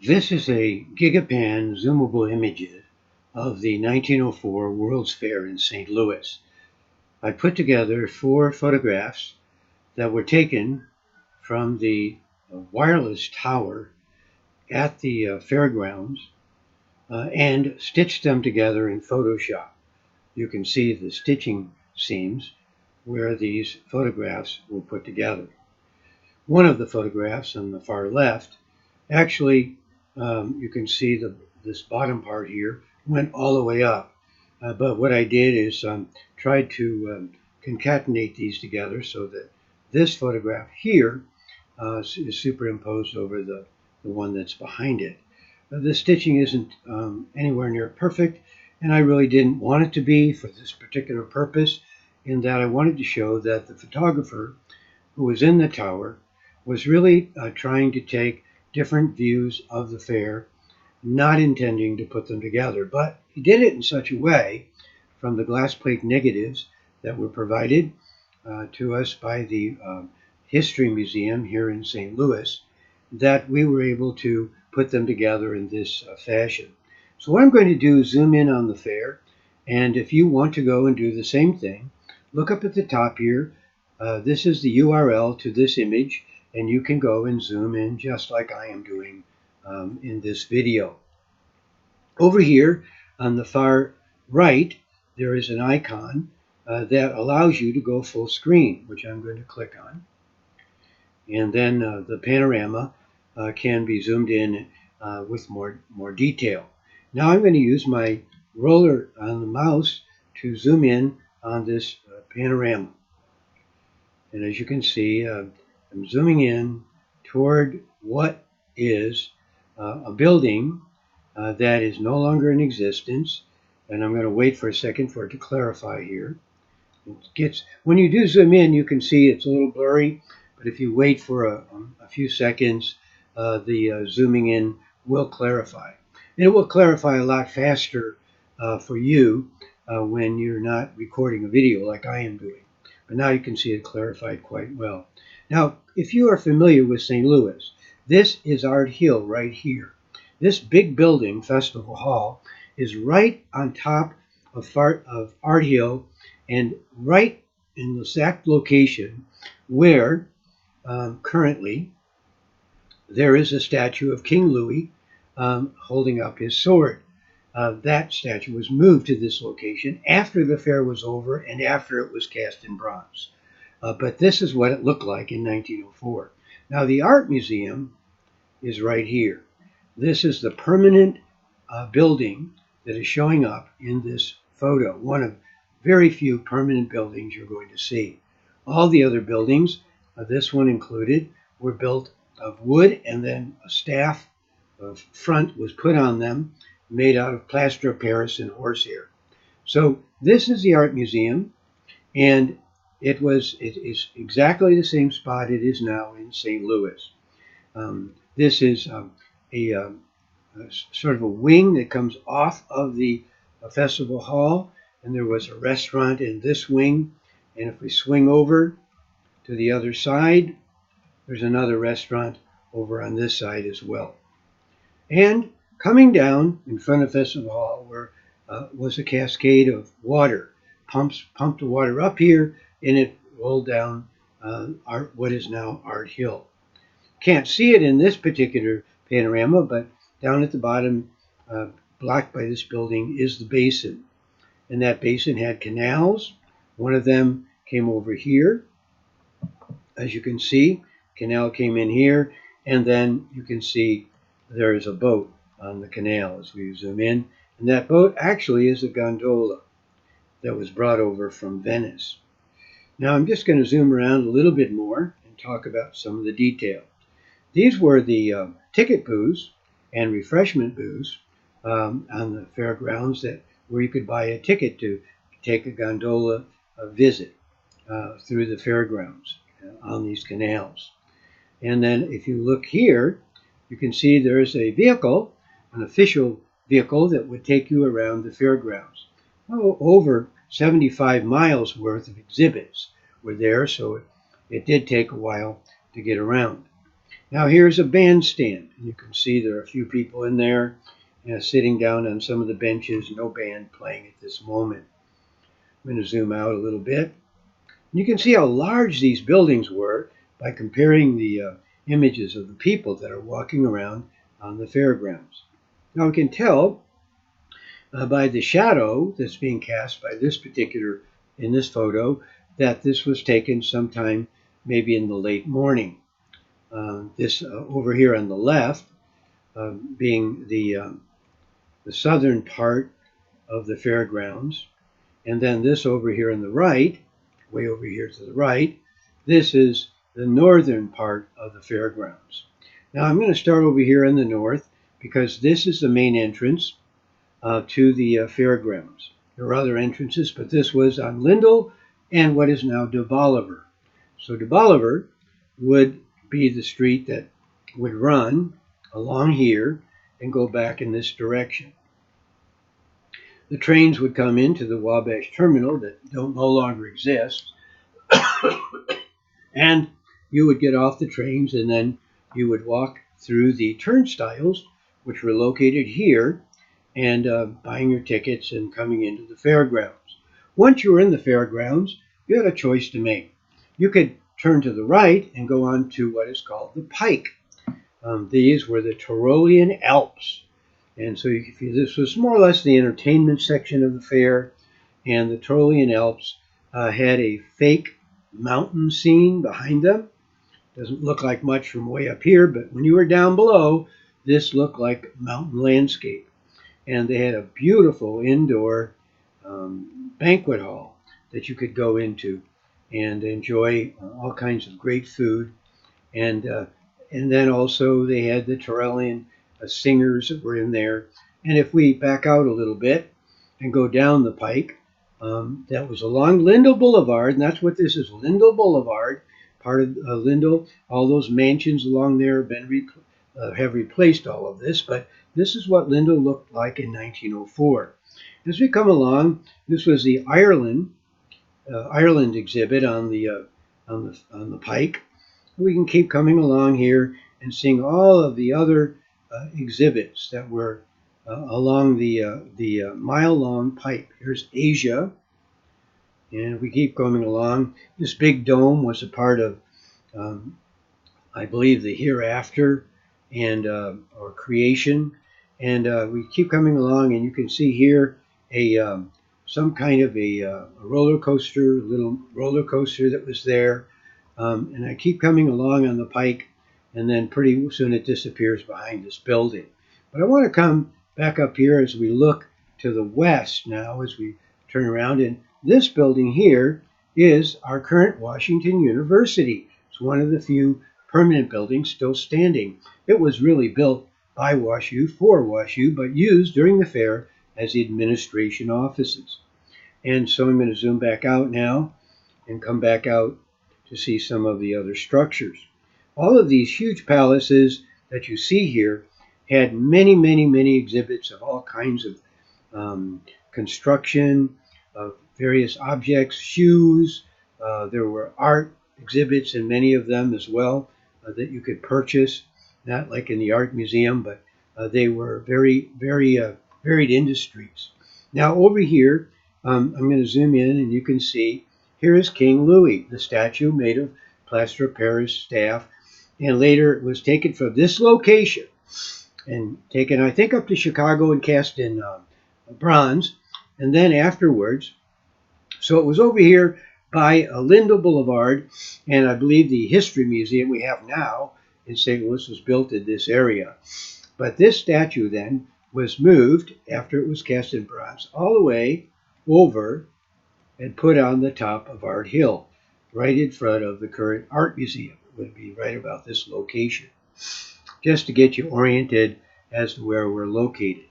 This is a gigapan zoomable image of the 1904 World's Fair in St. Louis. I put together 4 photographs that were taken from the wireless tower at the fairgrounds and stitched them together in Photoshop. You can see the stitching seams where these photographs were put together. One of the photographs on the far left, actually, you can see this bottom part here went all the way up. But what I did is tried to concatenate these together so that this photograph here is superimposed over the one that's behind it. The stitching isn't anywhere near perfect, and I really didn't want it to be for this particular purpose, in that I wanted to show that the photographer who was in the tower was really trying to take different views of the fair, not intending to put them together. But he did it in such a way, from the glass plate negatives that were provided to us by the History Museum here in St. Louis, that we were able to put them together in this fashion. So what I'm going to do is zoom in on the fair, and if you want to go and do the same thing, look up at the top here. This is the URL to this image, and you can go and zoom in just like I am doing in this video. Over here on the far right, there is an icon that allows you to go full screen, which I'm going to click on. And then the panorama can be zoomed in with more detail. Now I'm going to use my roller on the mouse to zoom in on this panorama. And as you can see, I'm zooming in toward what is a building that is no longer in existence. And I'm going to wait for a second for it to clarify here. When you do zoom in, you can see it's a little blurry, but if you wait for a few seconds, the zooming in will clarify. And it will clarify a lot faster for you when you're not recording a video like I am doing. But now you can see it clarified quite well. Now, if you are familiar with St. Louis, this is Art Hill right here. This big building, Festival Hall, is right on top of Art Hill, and right in the exact location where currently there is a statue of King Louis holding up his sword. That statue was moved to this location after the fair was over and after it was cast in bronze. But this is what it looked like in 1904. Now the art museum is right here. This is the permanent building that is showing up in this photo, one of very few permanent buildings you're going to see. All the other buildings, this one included, were built of wood, and then a staff front was put on them, made out of plaster of Paris and horsehair. So this is the art museum, and it is exactly the same spot it is now in St. Louis. This is a sort of a wing that comes off of the festival hall, and there was a restaurant in this wing. And if we swing over to the other side, there's another restaurant over on this side as well. And coming down in front of Festival Hall was a cascade of water. Pumped the water up here, and it rolled down what is now Art Hill. Can't see it in this particular panorama, but down at the bottom, blocked by this building, is the basin. And that basin had canals. One of them came over here. As you can see, canal came in here, and then you can see there is a boat on the canal as we zoom in. And that boat actually is a gondola that was brought over from Venice. Now I'm just going to zoom around a little bit more and talk about some of the detail. These were the ticket booths and refreshment booths on the fairgrounds where you could buy a ticket to take a gondola visit through the fairgrounds on these canals. And then if you look here, you can see there's a vehicle, an official vehicle that would take you around the fairgrounds. Over 75 miles worth of exhibits were there, so it did take a while to get around. Now here's a bandstand. You can see there are a few people in there sitting down on some of the benches. No band playing at this moment. I'm going to zoom out a little bit. You can see how large these buildings were by comparing the images of the people that are walking around on the fairgrounds. Now we can tell by the shadow that's being cast by this particular, in this photo, that this was taken sometime maybe in the late morning. This over here on the left being the southern part of the fairgrounds, and then this over here on the right, way over here to the right, this is the northern part of the fairgrounds. Now I'm going to start over here in the north because this is the main entrance to the fairgrounds. There are other entrances, but this was on Lindell and what is now de Bolivar. So de Bolivar would be the street that would run along here and go back in this direction. The trains would come into the Wabash Terminal that no longer exists, and you would get off the trains and then you would walk through the turnstiles, which were located here, and buying your tickets and coming into the fairgrounds. Once you were in the fairgrounds, you had a choice to make. You could turn to the right and go on to what is called the Pike. These were the Tyrolean Alps. And so this was more or less the entertainment section of the fair, and the Tyrolean Alps had a fake mountain scene behind them. Doesn't look like much from way up here, but when you were down below, this looked like mountain landscape. And they had a beautiful indoor banquet hall that you could go into and enjoy all kinds of great food. And then also they had the Tyrolean singers that were in there. And if we back out a little bit and go down the Pike, that was along Lindell Boulevard, and that's what this is, Lindell Boulevard, part of Lindell. All those mansions along there have replaced all of this, but this is what Lindell looked like in 1904. As we come along, this was the Ireland exhibit on the Pike. We can keep coming along here and seeing all of the other exhibits that were along the mile-long pipe. Here's Asia, and we keep going along. This big dome was a part of, I believe, the hereafter and or creation. And we keep coming along, and you can see here some kind of a roller coaster, little roller coaster that was there. And I keep coming along on the Pike, and then pretty soon it disappears behind this building. But I want to come back up here as we look to the west now, as we turn around. And this building here is our current Washington University. It's one of the few permanent buildings still standing. It was really built by WashU for WashU, but used during the fair as the administration offices. And so I'm going to zoom back out now and come back out to see some of the other structures. All of these huge palaces that you see here had many, many, many exhibits of all kinds of construction, of various objects, shoes. There were art exhibits in many of them as well that you could purchase, not like in the art museum, but they were very, very varied industries. Now over here, I'm going to zoom in and you can see here is King Louis, the statue made of plaster of Paris staff, and later it was taken from this location and taken, I think, up to Chicago and cast in bronze, and then afterwards, so it was over here by Lindell Boulevard, and I believe the History Museum we have now in St. Louis was built in this area. But this statue then was moved after it was cast in bronze all the way over and put on the top of Art Hill, right in front of the current art museum. It would be right about this location, just to get you oriented as to where we're located.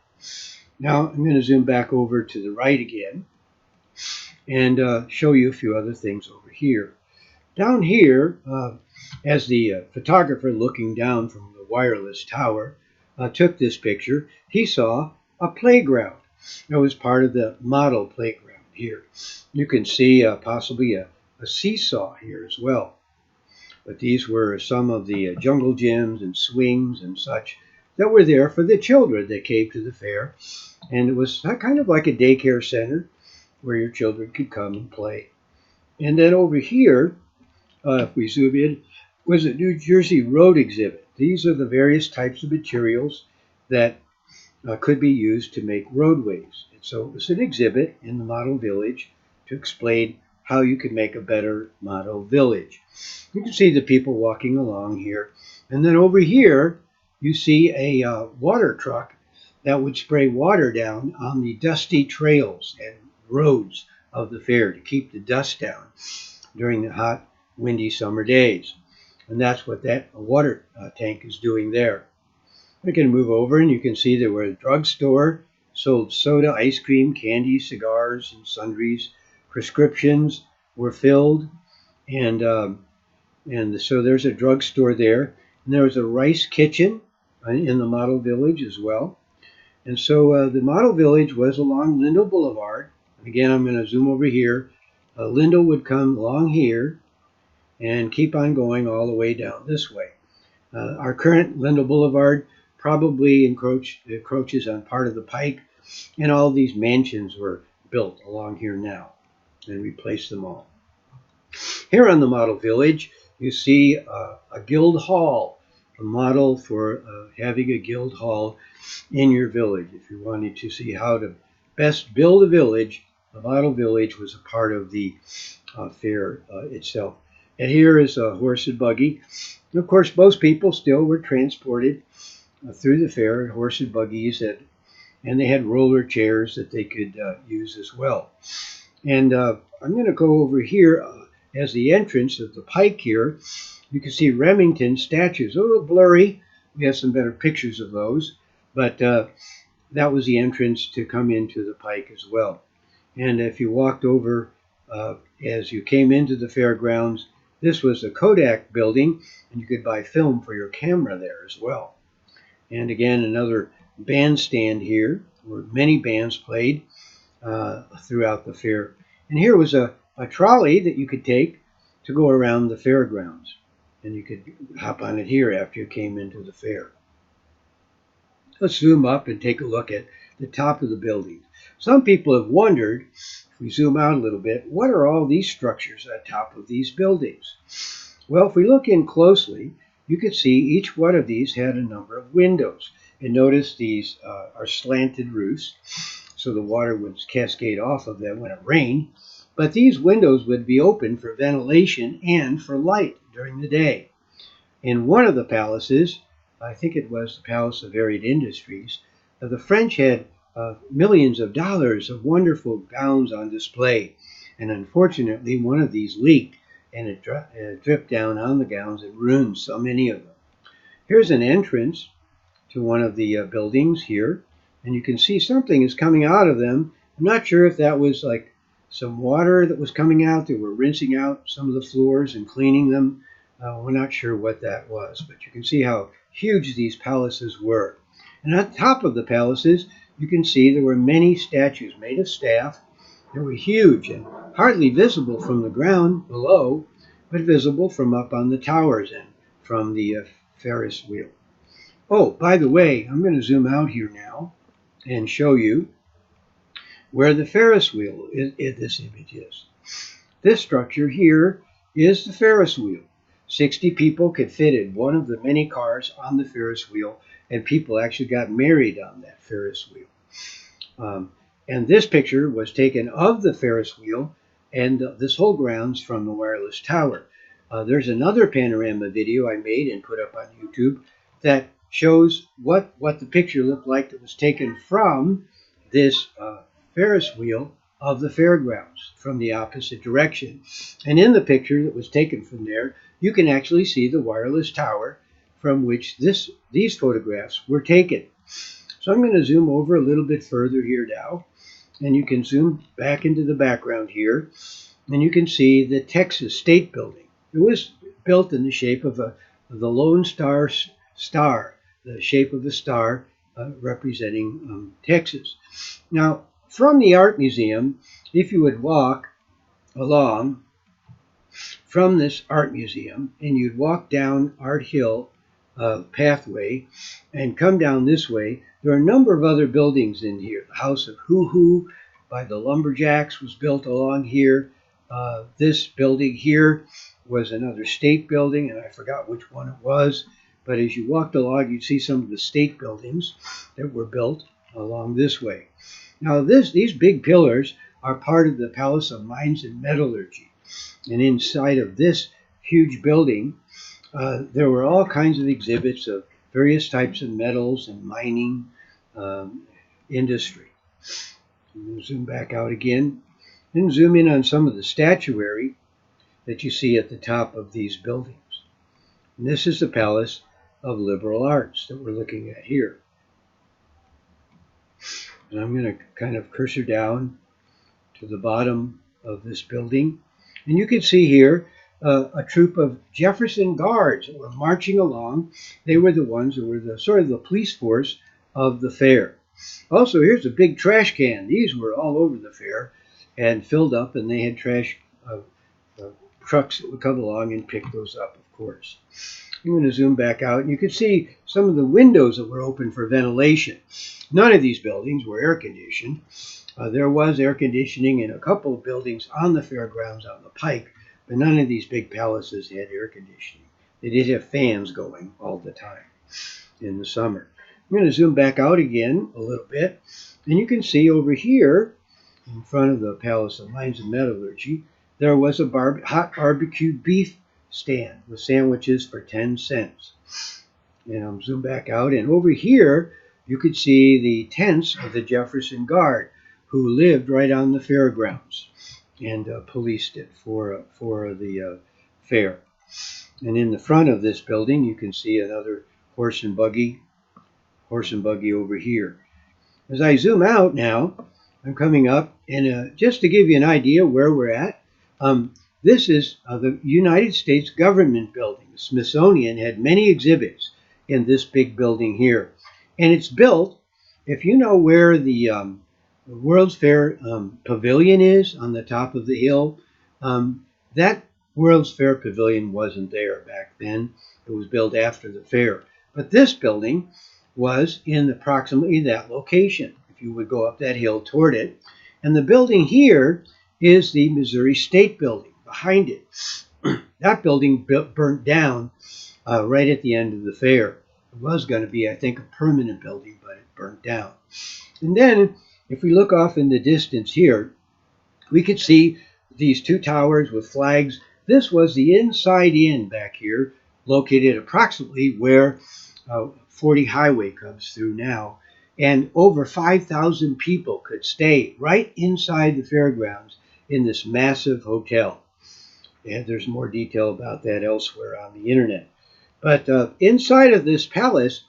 Now I'm going to zoom back over to the right again and show you a few other things over here. Down here, as the photographer looking down from the wireless tower took this picture, he saw a playground. It was part of the model playground here. You can see possibly a seesaw here as well. But these were some of the jungle gyms and swings and such that were there for the children that came to the fair. And it was kind of like a daycare center where your children could come and play. And then over here, if we zoom in, was a New Jersey road exhibit. These are the various types of materials that could be used to make roadways. And so it was an exhibit in the model village to explain how you could make a better model village. You can see the people walking along here. And then over here, you see a water truck that would spray water down on the dusty trails and roads of the fair to keep the dust down during the hot, windy summer days. And that's what that water tank is doing there. We can move over and you can see there was a drugstore, sold soda, ice cream, candy, cigars, and sundries. Prescriptions were filled, and so there's a drugstore there. And there was a rice kitchen in the model village as well. And so the model village was along Lindell Boulevard. Again, I'm going to zoom over here. Lindell would come along here and keep on going all the way down this way. Our current Lindell Boulevard probably encroaches on part of the pike, and all these mansions were built along here now and replaced them all. Here on the model village, you see a guild hall, a model for having a guild hall in your village. If you wanted to see how to best build a village, the model village was a part of the fair itself. And here is a horse and buggy. And of course, most people still were transported through the fair in horse and buggies, and they had roller chairs that they could use as well. And I'm going to go over here as the entrance of the pike here. You can see Remington statues, a little blurry. We have some better pictures of those, but that was the entrance to come into the pike as well. And if you walked over as you came into the fairgrounds, this was a Kodak building, and you could buy film for your camera there as well. And again, another bandstand here where many bands played throughout the fair. And here was a trolley that you could take to go around the fairgrounds. And you could hop on it here after you came into the fair. Let's zoom up and take a look at the top of the building. Some people have wondered, if we zoom out a little bit, what are all these structures on top of these buildings? Well, if we look in closely, you can see each one of these had a number of windows. And notice these are slanted roofs, so the water would cascade off of them when it rained. But these windows would be open for ventilation and for light during the day. In one of the palaces, I think it was the Palace of Varied Industries, the French had millions of dollars of wonderful gowns on display. And unfortunately, one of these leaked, and it dripped down on the gowns and ruined so many of them. Here's an entrance to one of the buildings here, and you can see something is coming out of them. I'm not sure if that was like some water that was coming out. They were rinsing out some of the floors and cleaning them. We're not sure what that was, but you can see how huge these palaces were. And on top of the palaces, you can see there were many statues made of staff. They were huge and hardly visible from the ground below, but visible from up on the towers and from the Ferris wheel. Oh, by the way, I'm going to zoom out here now and show you where the Ferris wheel in this image is. This structure here is the Ferris wheel. 60 people could fit in one of the many cars on the Ferris wheel, and people actually got married on that Ferris wheel. And this picture was taken of the Ferris wheel and this whole grounds from the wireless tower. There's another panorama video I made and put up on YouTube that shows what the picture looked like that was taken from this Ferris wheel of the fairgrounds from the opposite direction. And in the picture that was taken from there, you can actually see the wireless tower from which these photographs were taken. So I'm going to zoom over a little bit further here now, and you can zoom back into the background here, and you can see the Texas State Building. It was built in the shape of the Lone Star, the shape of the star representing Texas. Now, from the Art Museum, if you would walk along from this art museum, and you'd walk down Art Hill pathway and come down this way. There are a number of other buildings in here. The House of Hoo Hoo by the Lumberjacks was built along here. This building here was another state building, and I forgot which one it was. But as you walked along, you'd see some of the state buildings that were built along this way. Now, these big pillars are part of the Palace of Mines and Metallurgy. And inside of this huge building, there were all kinds of exhibits of various types of metals and mining industry. We'll zoom back out again and zoom in on some of the statuary that you see at the top of these buildings. And this is the Palace of Liberal Arts that we're looking at here. And I'm going to kind of cursor down to the bottom of this building. And you can see here a troop of Jefferson Guards that were marching along. They were the ones who were the sort of the police force of the fair. Also, here's a big trash can. These were all over the fair and filled up, and they had trash trucks that would come along and pick those up, of course. I'm going to zoom back out, and you can see some of the windows that were open for ventilation. None of these buildings were air conditioned. There was air conditioning in a couple of buildings on the fairgrounds on the Pike, but none of these big palaces had air conditioning. They did have fans going all the time in the summer. I'm going to zoom back out again a little bit, and you can see over here in front of the Palace of Mines and Metallurgy, there was a hot barbecued beef stand with sandwiches for 10 cents. And I'll zoom back out, and over here you could see the tents of the Jefferson Guard, who lived right on the fairgrounds and policed it for the fair. And in the front of this building, you can see another horse and buggy over here. As I zoom out now, I'm coming up, and just to give you an idea where we're at, this is the United States Government Building. The Smithsonian had many exhibits in this big building here. And it's built, if you know where the World's Fair Pavilion is on the top of the hill, that World's Fair Pavilion wasn't there back then. It was built after the fair. But this building was in approximately that location, if you would go up that hill toward it. And the building here is the Missouri State Building behind it. That building burnt down right at the end of the fair. It was going to be, I think, a permanent building, but it burnt down. And then, if we look off in the distance here, we could see these two towers with flags. This was the Inside Inn back here, located approximately where 40 Highway comes through now. And over 5,000 people could stay right inside the fairgrounds in this massive hotel. And there's more detail about that elsewhere on the internet. But inside of this palace,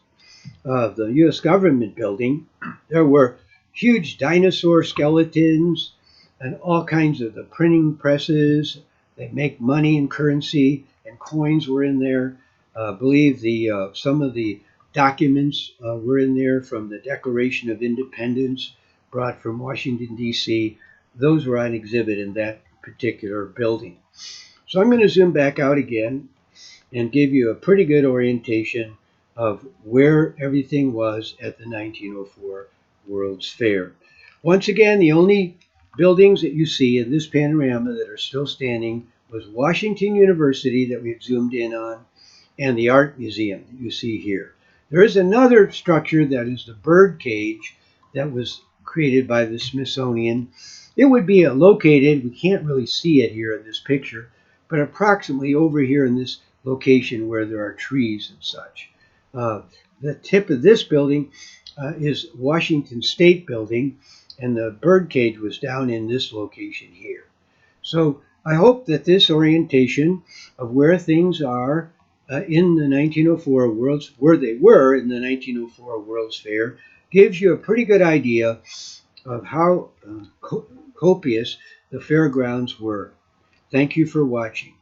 the U.S. government building, there were huge dinosaur skeletons and all kinds of the printing presses. They make money and currency, and coins were in there. I believe some of the documents were in there from the Declaration of Independence brought from Washington, D.C. Those were on exhibit in that particular building. So I'm going to zoom back out again and give you a pretty good orientation of where everything was at the 1904 World's Fair. Once again, the only buildings that you see in this panorama that are still standing was Washington University that we've zoomed in on, and the Art Museum that you see here. There is another structure that is the bird cage that was created by the Smithsonian. It would be located, we can't really see it here in this picture, but approximately over here in this location where there are trees and such. The tip of this building is Washington State Building, and the bird cage was down in this location here. So I hope that this orientation of where things are in the 1904 where they were in the 1904 World's Fair gives you a pretty good idea of how copious the fairgrounds were. Thank you for watching.